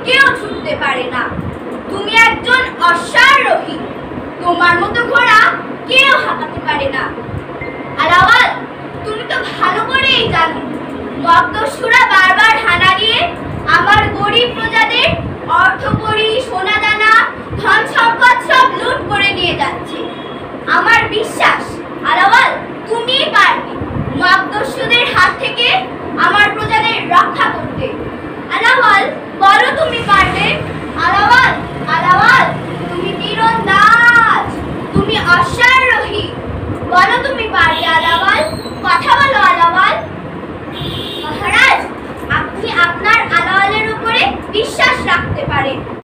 কেউ ছুটতে পারে না। তুমি একজন অশ্বারোহী, তোমার মতো ঘোড়া কেউ হাঁকাতে পারে না। আলাওয়াল, তুমি তো ভালো করেই জানো মগদস্যুরা বারবার হানা দিয়ে আমার গরিব প্রজাদের অর্থকড়ি, সোনাদানা, ধন সম্পদ সব লুট করে নিয়ে যাচ্ছে। আমার বিশ্বাস আলাওয়াল, তুমিই পারবে মগদস্যুদের হাত থেকে আমার প্রজাদের রক্ষা করতে। আলাওয়াল, বলো তুমি পারবে? আলাওয়াল, আলাওয়াল, তুমি তীরন্দাজ, তুমি অশ্বারোহী, বলো তুমি পারবে আলাওয়াল? কথা বলো আলাওয়াল। মহারাজ, আপনি আপনার আলাওয়ালের উপরে বিশ্বাস রাখতে পারেন।